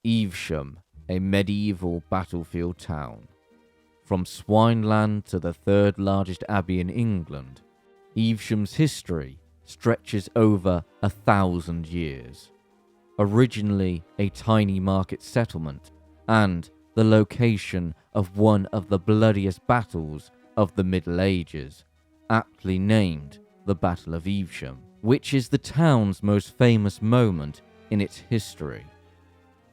Evesham, a medieval battlefield town. From Swineland to the third largest abbey in England, Evesham's history stretches over 1,000 years. Originally a tiny market settlement and the location of one of the bloodiest battles of the Middle Ages, aptly named the Battle of Evesham, which is the town's most famous moment in its history.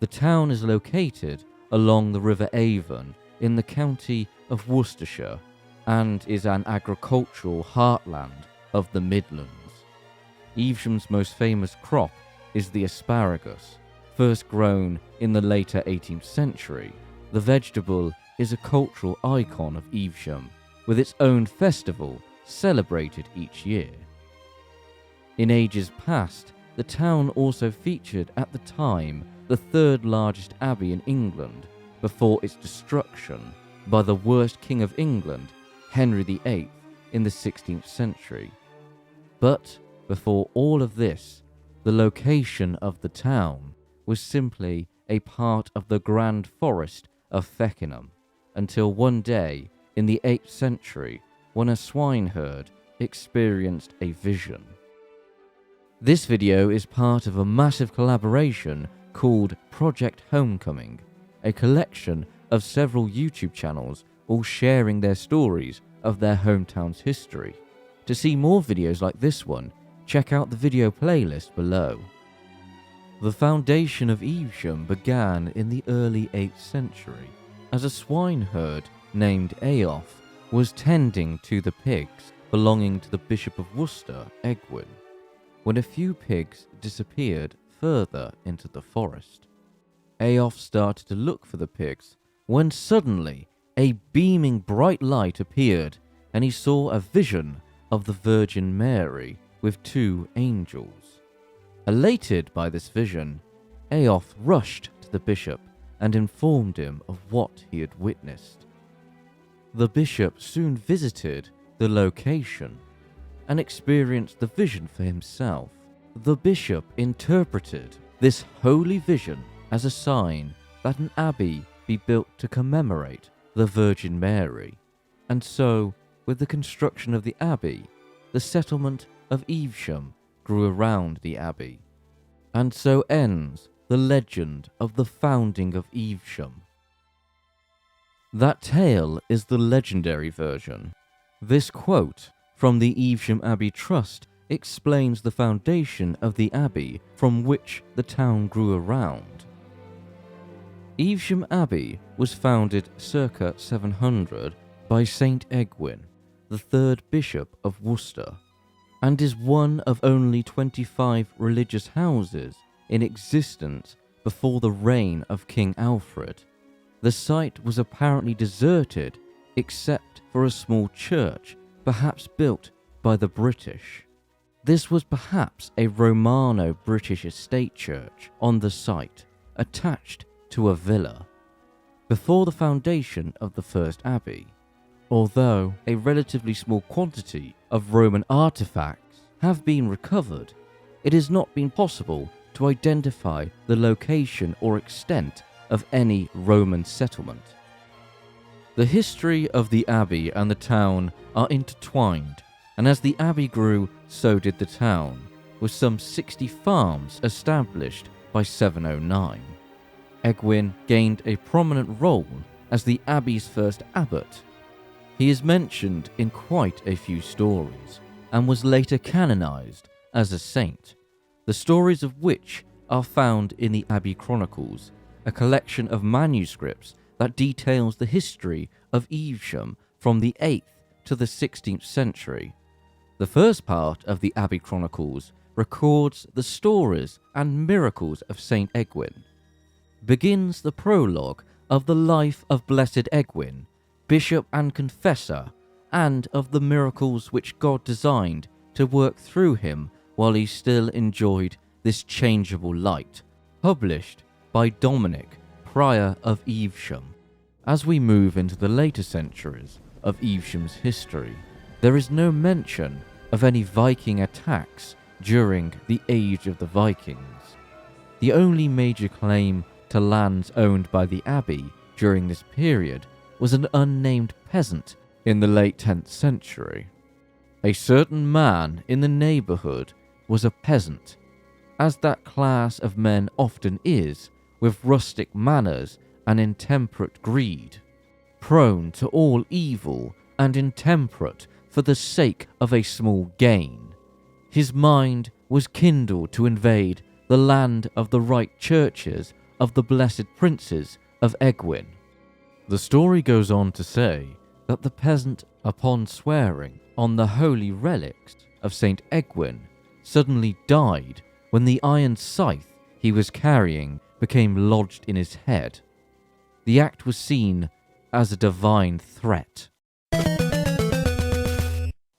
The town is located along the River Avon in the county of Worcestershire and is an agricultural heartland of the Midlands. Evesham's most famous crop is the asparagus. First grown in the later 18th century, the vegetable is a cultural icon of Evesham, with its own festival celebrated each year. In ages past, the town also featured at the time the third largest abbey in England before its destruction by the worst king of England, Henry VIII, in the 16th century. But before all of this, the location of the town was simply a part of the Grand Forest of Feckenham, until one day in the 8th century when a swineherd experienced a vision. This video is part of a massive collaboration called Project Homecoming, a collection of several YouTube channels all sharing their stories of their hometown's history. To see more videos like this one, check out the video playlist below. The foundation of Evesham began in the early 8th century, as a swineherd named Eof was tending to the pigs belonging to the Bishop of Worcester, Egwin, when a few pigs disappeared further into the forest. Eof started to look for the pigs when suddenly a beaming bright light appeared and he saw a vision of the Virgin Mary with two angels. Elated by this vision, Eof rushed to the bishop and informed him of what he had witnessed. The bishop soon visited the location and experienced the vision for himself. The bishop interpreted this holy vision as a sign that an abbey be built to commemorate the Virgin Mary, and so, with the construction of the abbey, the settlement of Evesham grew around the abbey. And so ends the legend of the founding of Evesham. That tale is the legendary version. This quote from the Evesham Abbey Trust explains the foundation of the abbey from which the town grew around. Evesham Abbey was founded circa 700 by Saint Egwin, the third Bishop of Worcester, and is one of only 25 religious houses in existence before the reign of King Alfred. The site was apparently deserted except for a small church, perhaps built by the British. This was perhaps a Romano-British estate church on the site, attached to a villa. Before the foundation of the first abbey, although a relatively small quantity of Roman artifacts have been recovered, it has not been possible to identify the location or extent of any Roman settlement. The history of the abbey and the town are intertwined, and as the abbey grew, so did the town, with some 60 farms established by 709. Egwin gained a prominent role as the abbey's first abbot. He is mentioned in quite a few stories, and was later canonized as a saint, the stories of which are found in the Abbey Chronicles, a collection of manuscripts that details the history of Evesham from the 8th to the 16th century. The first part of the Abbey Chronicles records the stories and miracles of Saint Egwin. Begins the prologue of the life of Blessed Egwin, bishop and confessor, and of the miracles which God designed to work through him while he still enjoyed this changeable light, published by Dominic, Prior of Evesham. As we move into the later centuries of Evesham's history, there is no mention of any Viking attacks during the Age of the Vikings. The only major claim to to lands owned by the abbey during this period was an unnamed peasant in the late 10th century. A certain man in the neighbourhood was a peasant, as that class of men often is, with rustic manners and intemperate greed, prone to all evil and intemperate for the sake of a small gain. His mind was kindled to invade the land of the right churches of the blessed princes of Egwin. The story goes on to say that the peasant, upon swearing on the holy relics of St. Egwin, suddenly died when the iron scythe he was carrying became lodged in his head. The act was seen as a divine threat.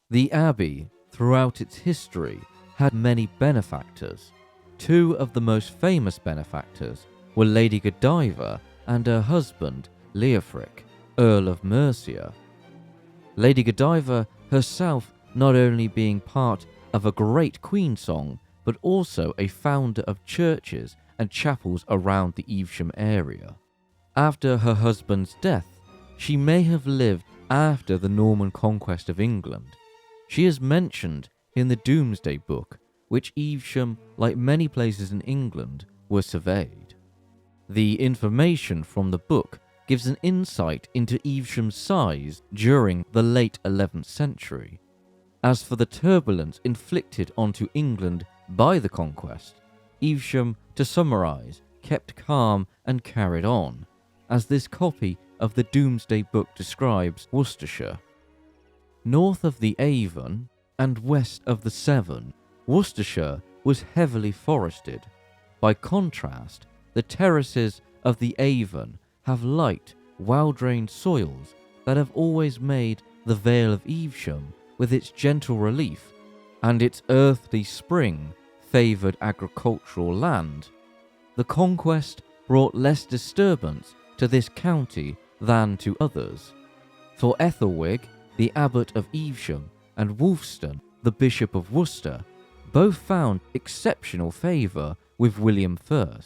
The abbey, throughout its history, had many benefactors. Two of the most famous benefactors were Lady Godiva and her husband, Leofric, Earl of Mercia. Lady Godiva herself not only being part of a great Queen song, but also a founder of churches and chapels around the Evesham area. After her husband's death, she may have lived after the Norman conquest of England. She is mentioned in the Domesday book, which Evesham, like many places in England, were surveyed. The information from the book gives an insight into Evesham's size during the late 11th century. As for the turbulence inflicted onto England by the conquest, Evesham, to summarise, kept calm and carried on, as this copy of the Domesday book describes Worcestershire. North of the Avon and west of the Severn, Worcestershire was heavily forested. By contrast, the terraces of the Avon have light, well-drained soils that have always made the Vale of Evesham, with its gentle relief and its earthly spring, favoured agricultural land. The conquest brought less disturbance to this county than to others, for Ethelwig, the abbot of Evesham, and Wulfstan, the bishop of Worcester, both found exceptional favour with William I.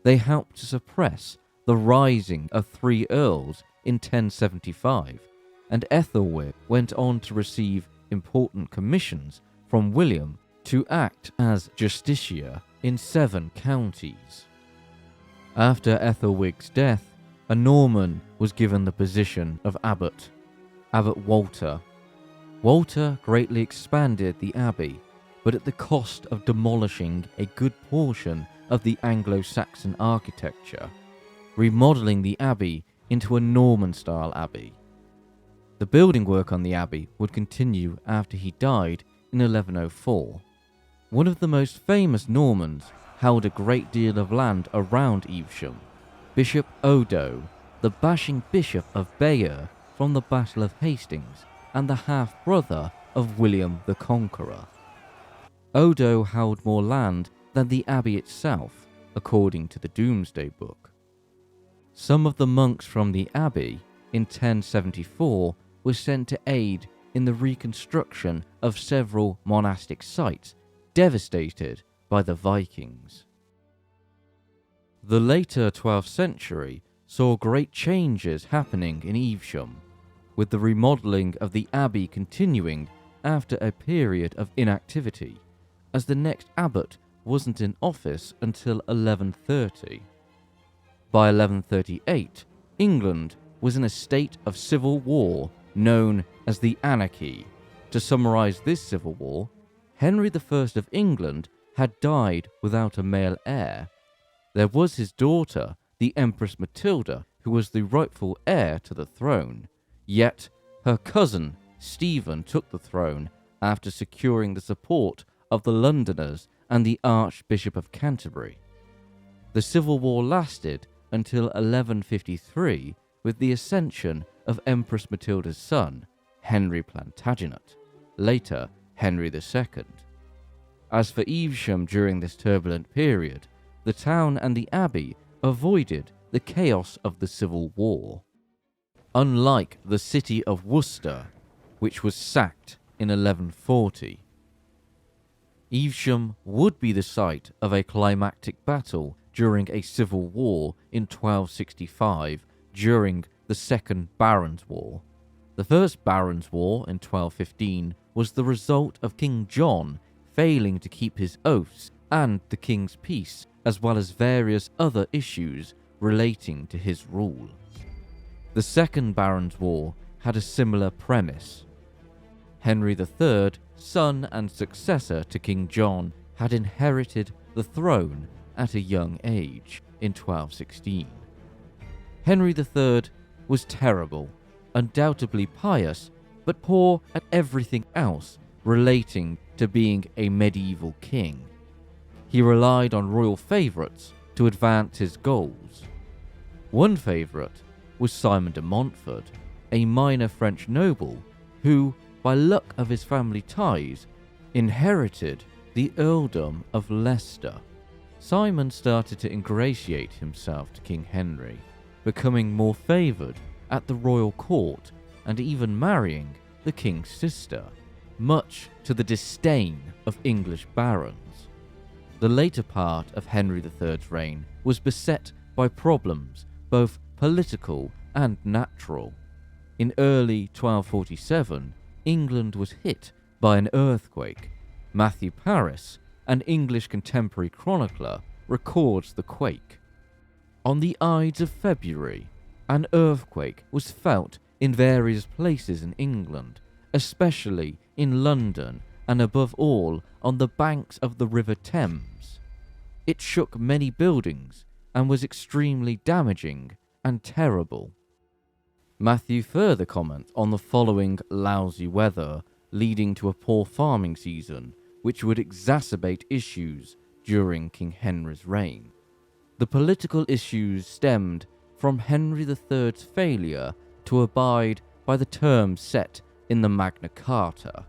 They helped to suppress the rising of three earls in 1075, and Ethelwig went on to receive important commissions from William to act as justiciar in 7 counties. After Ethelwig's death, a Norman was given the position of abbot, Abbot Walter. Walter greatly expanded the abbey, but at the cost of demolishing a good portion of the Anglo-Saxon architecture, remodelling the abbey into a Norman-style abbey. The building work on the abbey would continue after he died in 1104. One of the most famous Normans held a great deal of land around Evesham, Bishop Odo, the bashing bishop of Bayeux from the Battle of Hastings, and the half-brother of William the Conqueror. Odo held more land than the abbey itself, according to the Domesday book. Some of the monks from the abbey, in 1074, were sent to aid in the reconstruction of several monastic sites devastated by the Vikings. The later 12th century saw great changes happening in Evesham, with the remodelling of the abbey continuing after a period of inactivity, as the next abbot wasn't in office until 1130. By 1138, England was in a state of civil war known as the Anarchy. To summarise this civil war, Henry I of England had died without a male heir. There was his daughter, the Empress Matilda, who was the rightful heir to the throne, yet her cousin Stephen took the throne after securing the support of the Londoners and the Archbishop of Canterbury. The civil war lasted until 1153 with the ascension of Empress Matilda's son, Henry Plantagenet, later Henry II. As for Evesham during this turbulent period, the town and the abbey avoided the chaos of the civil war. Unlike the city of Worcester, which was sacked in 1140. Evesham would be the site of a climactic battle during a civil war in 1265 during the Second Barons' War. The First Barons' War in 1215 was the result of King John failing to keep his oaths and the king's peace, as well as various other issues relating to his rule. The Second Barons' War had a similar premise. Henry III, son and successor to King John, had inherited the throne at a young age in 1216. Henry III was terrible, undoubtedly pious, but poor at everything else relating to being a medieval king. He relied on royal favourites to advance his goals. One favourite was Simon de Montfort, a minor French noble who, by luck of his family ties, inherited the earldom of Leicester. Simon started to ingratiate himself to King Henry, becoming more favoured at the royal court and even marrying the king's sister, much to the disdain of English barons. The later part of Henry III's reign was beset by problems, both political and natural. In early 1247, England was hit by an earthquake. Matthew Paris, an English contemporary chronicler, records the quake. On the Ides of February, an earthquake was felt in various places in England, especially in London and above all on the banks of the River Thames. It shook many buildings and was extremely damaging and terrible. Matthew further comments on the following lousy weather leading to a poor farming season, which would exacerbate issues during King Henry's reign. The political issues stemmed from Henry III's failure to abide by the terms set in the Magna Carta,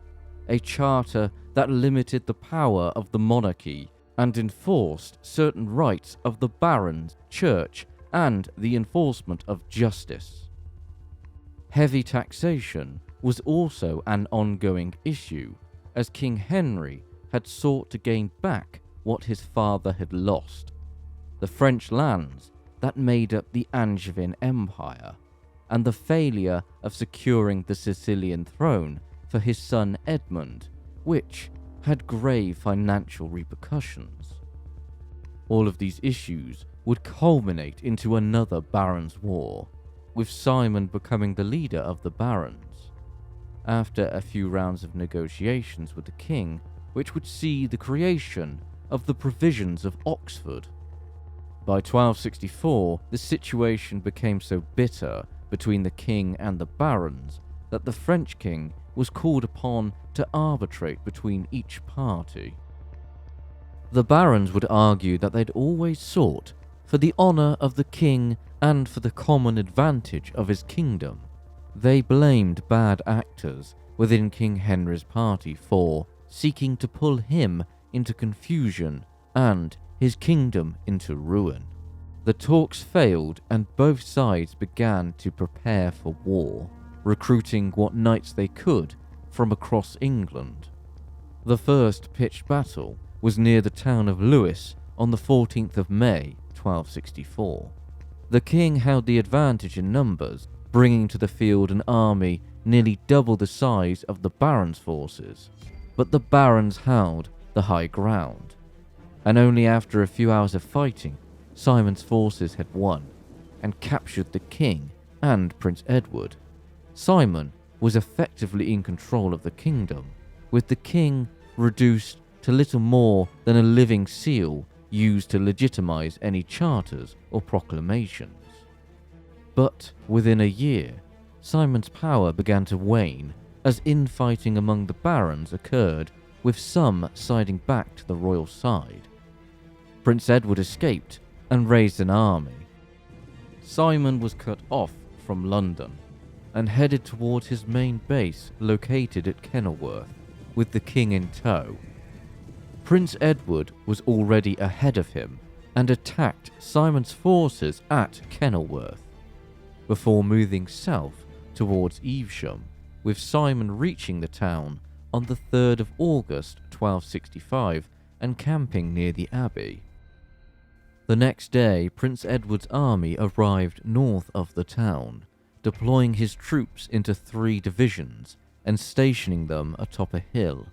a charter that limited the power of the monarchy and enforced certain rights of the barons, church, and the enforcement of justice. Heavy taxation was also an ongoing issue, as King Henry had sought to gain back what his father had lost: the French lands that made up the Angevin Empire, and the failure of securing the Sicilian throne for his son Edmund, which had grave financial repercussions. All of these issues would culminate into another Barons' War, with Simon becoming the leader of the barons, after a few rounds of negotiations with the king, which would see the creation of the Provisions of Oxford. By 1264, the situation became so bitter between the king and the barons that the French king was called upon to arbitrate between each party. The barons would argue that they'd always sought for the honour of the king and for the common advantage of his kingdom. They blamed bad actors within King Henry's party for seeking to pull him into confusion and his kingdom into ruin. The talks failed and both sides began to prepare for war, recruiting what knights they could from across England. The first pitched battle was near the town of Lewes on the 14th of May, 1264. The king held the advantage in numbers, bringing to the field an army nearly double the size of the barons' forces, but the barons held the high ground, and only after a few hours of fighting, Simon's forces had won and captured the king and Prince Edward. Simon was effectively in control of the kingdom, with the king reduced to little more than a living seal used to legitimize any charters or proclamations. But within a year, Simon's power began to wane as infighting among the barons occurred, with some siding back to the royal side. Prince Edward escaped and raised an army. Simon was cut off from London and headed towards his main base located at Kenilworth, with the king in tow. Prince Edward was already ahead of him and attacked Simon's forces at Kenilworth, before moving south towards Evesham, with Simon reaching the town on the 3rd of August 1265 and camping near the abbey. The next day, Prince Edward's army arrived north of the town, deploying his troops into 3 divisions and stationing them atop a hill.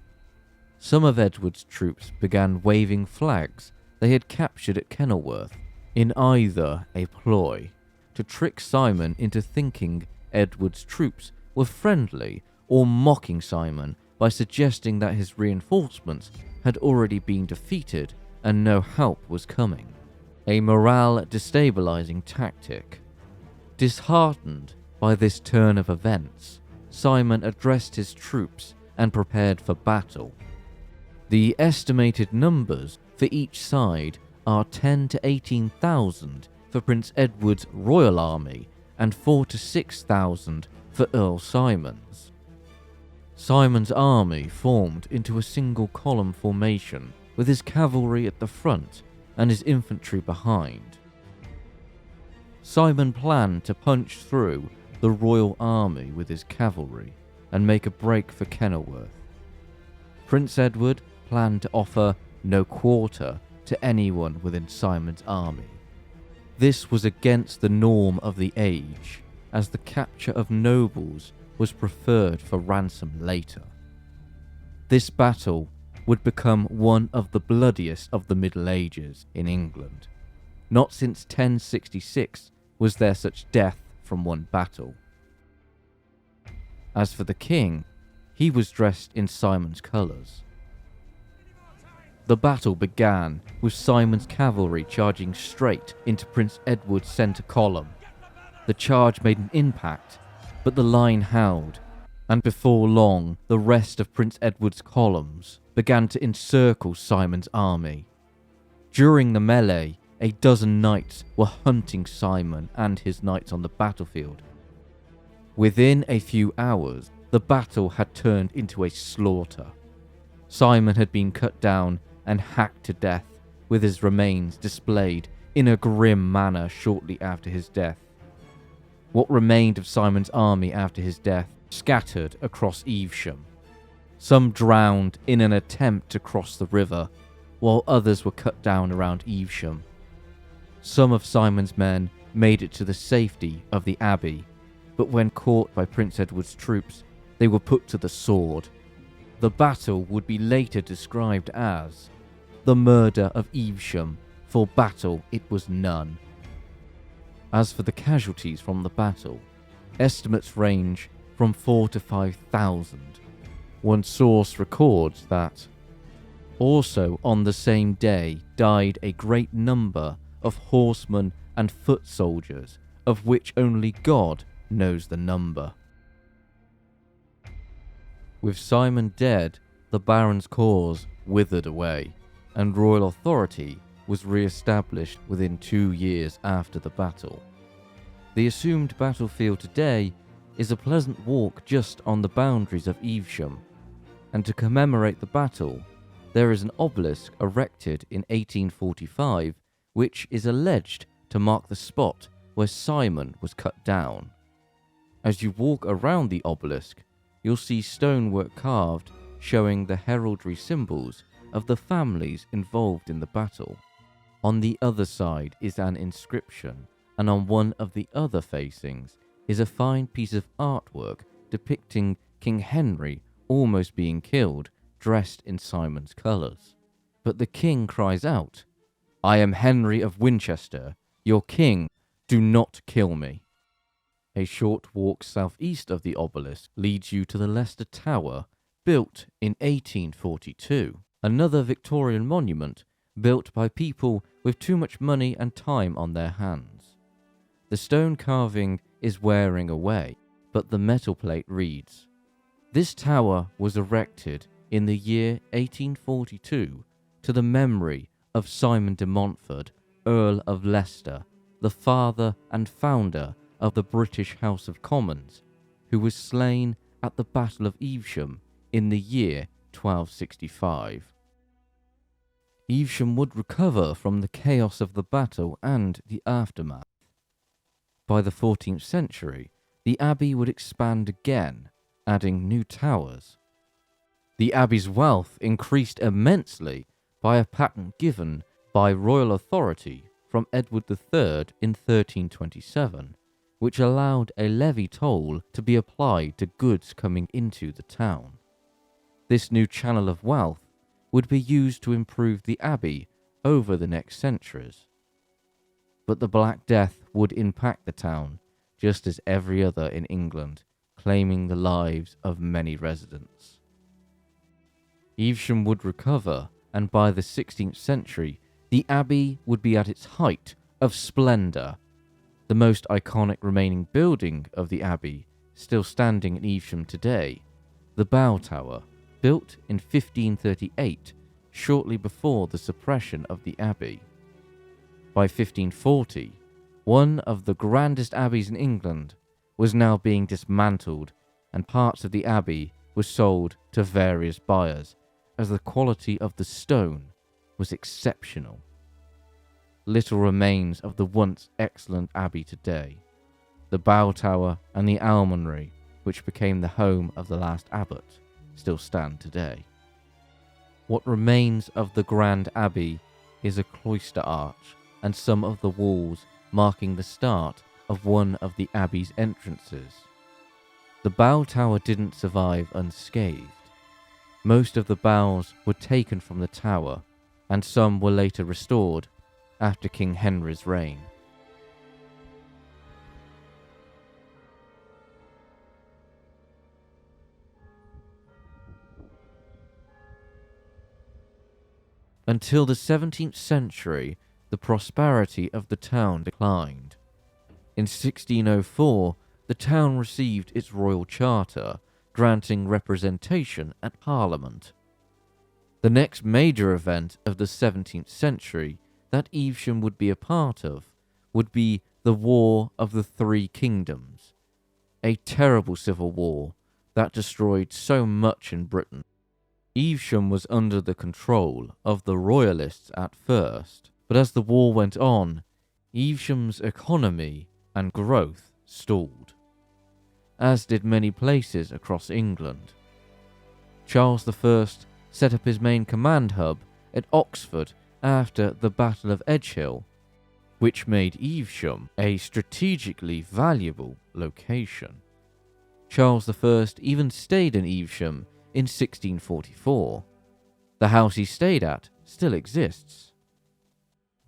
Some of Edward's troops began waving flags they had captured at Kenilworth, in either a ploy to trick Simon into thinking Edward's troops were friendly, or mocking Simon by suggesting that his reinforcements had already been defeated and no help was coming. A morale destabilizing tactic. Disheartened by this turn of events, Simon addressed his troops and prepared for battle. The estimated numbers for each side are 10 to 18,000 for Prince Edward's royal army and 4 to 6,000 for Earl Simon's. Simon's army formed into a single column formation with his cavalry at the front and his infantry behind. Simon planned to punch through the royal army with his cavalry and make a break for Kenilworth. Prince Edward planned to offer no quarter to anyone within Simon's army. This was against the norm of the age, as the capture of nobles was preferred for ransom later. This battle would become one of the bloodiest of the Middle Ages in England. Not since 1066 was there such death from one battle. As for the king, he was dressed in Simon's colours. The battle began with Simon's cavalry charging straight into Prince Edward's centre column. The charge made an impact, but the line held, and before long the rest of Prince Edward's columns began to encircle Simon's army. During the melee, a dozen knights were hunting Simon and his knights on the battlefield. Within a few hours, the battle had turned into a slaughter. Simon had been cut down and hacked to death, with his remains displayed in a grim manner shortly after his death. What remained of Simon's army after his death scattered across Evesham. Some drowned in an attempt to cross the river, while others were cut down around Evesham. Some of Simon's men made it to the safety of the abbey, but when caught by Prince Edward's troops, they were put to the sword. The battle would be later described as the murder of Evesham, for battle it was none. As for the casualties from the battle, estimates range from 4 to 5,000. One source records that also on the same day died a great number of horsemen and foot soldiers, of which only God knows the number. With Simon dead, the Baron's cause withered away, and royal authority was re-established within 2 years after the battle. The assumed battlefield today is a pleasant walk just on the boundaries of Evesham, and to commemorate the battle, there is an obelisk erected in 1845 which is alleged to mark the spot where Simon was cut down. As you walk around the obelisk, you'll see stonework carved showing the heraldry symbols of the families involved in the battle. On the other side is an inscription, and on one of the other facings is a fine piece of artwork depicting King Henry almost being killed, dressed in Simon's colours. But the king cries out, "I am Henry of Winchester, your king, do not kill me." A short walk southeast of the obelisk leads you to the Leicester Tower, built in 1842, another Victorian monument built by people with too much money and time on their hands. The stone carving is wearing away, but the metal plate reads, "This tower was erected in the year 1842 to the memory of Simon de Montfort, Earl of Leicester, the father and founder of the British House of Commons, who was slain at the Battle of Evesham in the year 1265. Evesham would recover from the chaos of the battle and the aftermath. By the 14th century, the abbey would expand again, adding new towers. The abbey's wealth increased immensely by a patent given by royal authority from Edward III in 1327, which allowed a levy toll to be applied to goods coming into the town. This new channel of wealth would be used to improve the abbey over the next centuries. But the Black Death would impact the town, just as every other in England, claiming the lives of many residents. Evesham would recover, and by the 16th century, the abbey would be at its height of splendour. The most iconic remaining building of the abbey, still standing in Evesham today, the Bell Tower, built in 1538, shortly before the suppression of the abbey. By 1540, one of the grandest abbeys in England was now being dismantled, and parts of the abbey were sold to various buyers, as the quality of the stone was exceptional. Little remains of the once excellent abbey today. The Bell Tower and the almonry, which became the home of the last abbot, still stand today. What remains of the grand abbey is a cloister arch and some of the walls marking the start of one of the abbey's entrances. The Bell Tower didn't survive unscathed. Most of the bells were taken from the tower, and some were later restored after King Henry's reign. Until the 17th century, the prosperity of the town declined. In 1604, the town received its royal charter, granting representation at Parliament. The next major event of the 17th century that Evesham would be a part of would be the War of the Three Kingdoms, a terrible civil war that destroyed so much in Britain. Evesham was under the control of the Royalists at first, but as the war went on, Evesham's economy and growth stalled, as did many places across England. Charles I set up his main command hub at Oxford after the Battle of Edgehill, which made Evesham a strategically valuable location. Charles I even stayed in Evesham in 1644. The house he stayed at still exists.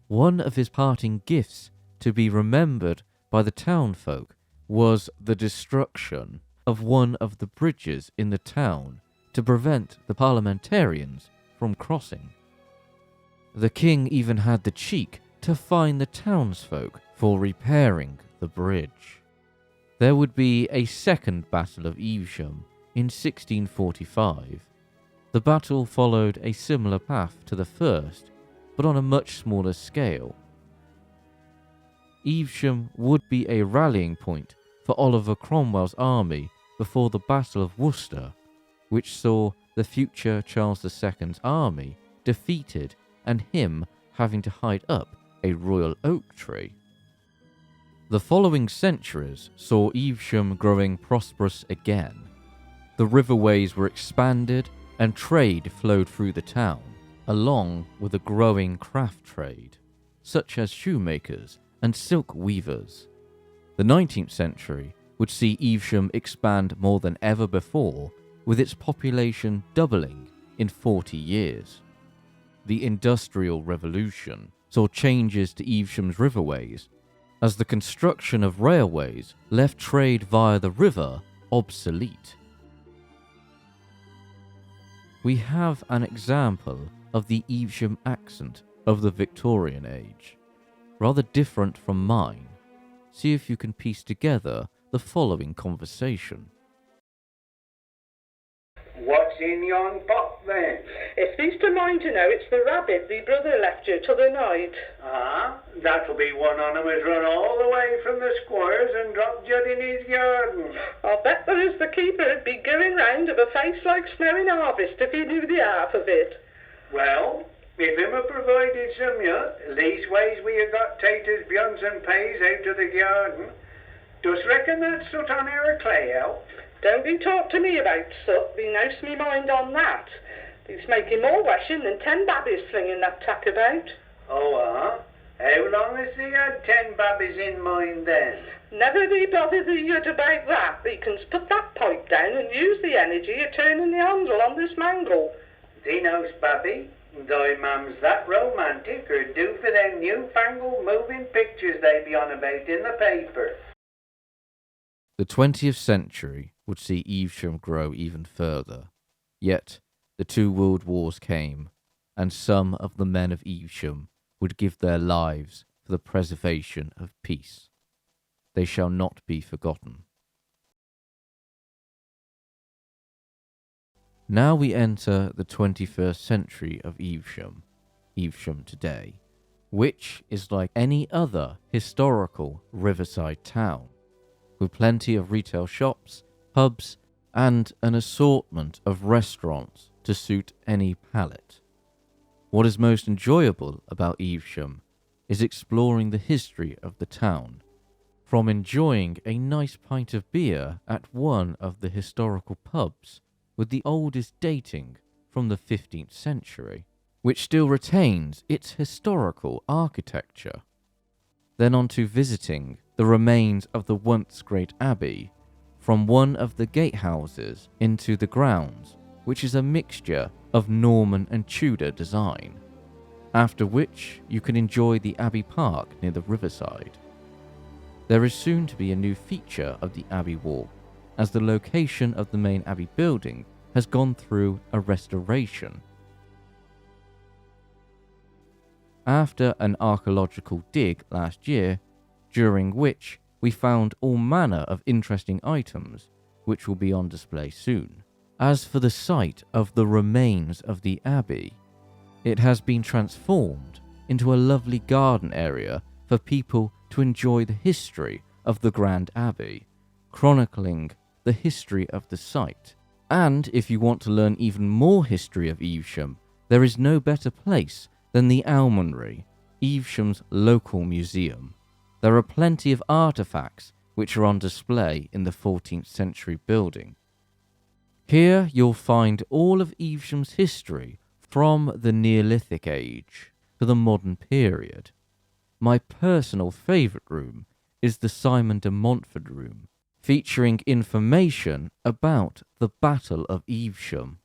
One of his parting gifts to be remembered by the townfolk was the destruction of one of the bridges in the town to prevent the parliamentarians from crossing. The king even had the cheek to fine the townsfolk for repairing the bridge. There would be a second Battle of Evesham in 1645. The battle followed a similar path to the first, but on a much smaller scale. Evesham would be a rallying point for Oliver Cromwell's army before the Battle of Worcester, which saw the future Charles II's army defeated and him having to hide up a royal oak tree. The following centuries saw Evesham growing prosperous again. The riverways were expanded and trade flowed through the town, along with a growing craft trade, such as shoemakers and silk weavers. The 19th century would see Evesham expand more than ever before, with its population doubling in 40 years. The Industrial Revolution saw changes to Evesham's riverways, as the construction of railways left trade via the river obsolete. We have an example of the Evesham accent of the Victorian age, rather different from mine. See if you can piece together the following conversation. What's in yon pot then? If thee's to mind to know, it's the rabbit thee brother left you t'other night. Ah, that'll be one on 'em as run all the way from the squire's and dropped Judd in his garden. I'll bet there is the keeper'd be going round of a face like snow in harvest if he knew the half of it. Well, if him a provided some yet, leastways we ha' got taters, beyonds and peas out of the garden. Dost reckon that's soot on our clay out? Don't thee talk to me about soot, thee knows me mind on that. Thee's making more washing than 10 babbies slinging that tack about. Oh, ah? How long has he had 10 babbies in mind then? Never be bothered about that. We can put that pipe down and use the energy of turning the handle on this mangle. Thee knows, babby, thy mam's that romantic or do for them newfangled moving pictures they be on about in the paper. The 20th century would see Evesham grow even further, yet the 2 world wars came, and some of the men of Evesham would give their lives for the preservation of peace. They shall not be forgotten. Now we enter the 21st century of Evesham, Evesham today, which is like any other historical riverside town, with plenty of retail shops, pubs, and an assortment of restaurants to suit any palate. What is most enjoyable about Evesham is exploring the history of the town, from enjoying a nice pint of beer at one of the historical pubs with the oldest dating from the 15th century, which still retains its historical architecture. Then on to visiting the remains of the once great abbey, from one of the gatehouses into the grounds, which is a mixture of Norman and Tudor design, after which you can enjoy the Abbey Park near the riverside. There is soon to be a new feature of the Abbey Walk, as the location of the main Abbey building has gone through a restoration. After an archaeological dig last year, during which we found all manner of interesting items, which will be on display soon. As for the site of the remains of the Abbey, it has been transformed into a lovely garden area for people to enjoy the history of the Grand Abbey, chronicling the history of the site. And if you want to learn even more history of Evesham, there is no better place than the Almonry, Evesham's local museum. There are plenty of artefacts which are on display in the 14th century building. Here you'll find all of Evesham's history from the Neolithic age to the modern period. My personal favourite room is the Simon de Montfort room, featuring information about the Battle of Evesham.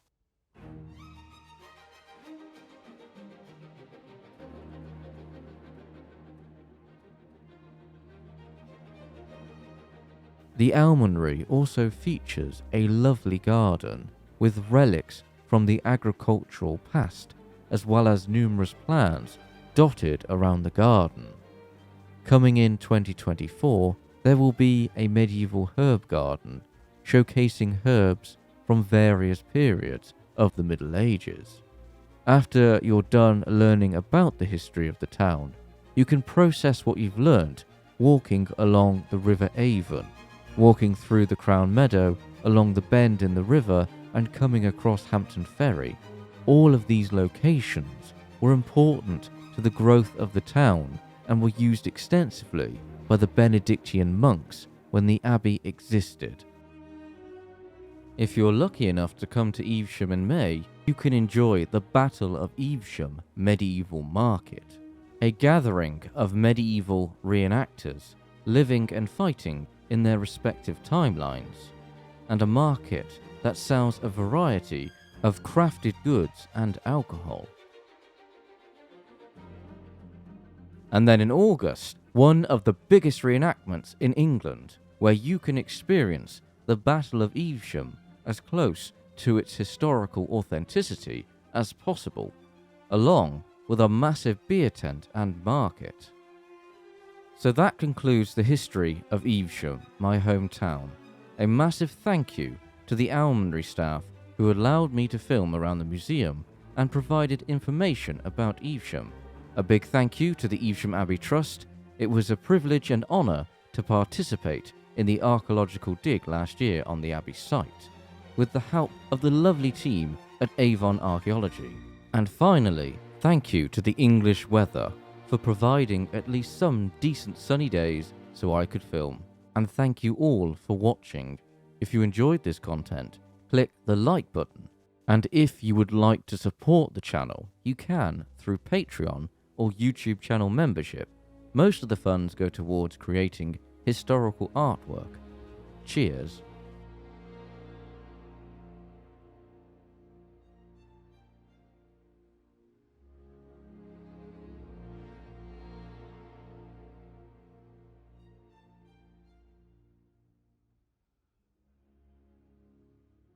The Almonry also features a lovely garden with relics from the agricultural past, as well as numerous plants dotted around the garden. Coming in 2024, there will be a medieval herb garden showcasing herbs from various periods of the Middle Ages. After you're done learning about the history of the town, you can process what you've learned walking along the River Avon, walking through the Crown Meadow, along the bend in the river, and coming across Hampton Ferry. All of these locations were important to the growth of the town and were used extensively by the Benedictine monks when the abbey existed. If you're lucky enough to come to Evesham in May, you can enjoy the Battle of Evesham Medieval Market, a gathering of medieval reenactors living and fighting in their respective timelines, and a market that sells a variety of crafted goods and alcohol. And then in August, one of the biggest reenactments in England, where you can experience the Battle of Evesham as close to its historical authenticity as possible, along with a massive beer tent and market. So that concludes the history of Evesham, my hometown. A massive thank you to the Almonry staff who allowed me to film around the museum and provided information about Evesham. A big thank you to the Evesham Abbey Trust. It was a privilege and honour to participate in the archaeological dig last year on the Abbey site, with the help of the lovely team at Avon Archaeology. And finally, thank you to the English weather for providing at least some decent sunny days so I could film. And thank you all for watching. If you enjoyed this content, click the like button. And if you would like to support the channel, you can through Patreon or YouTube channel membership, most of the funds go towards creating historical artwork. Cheers.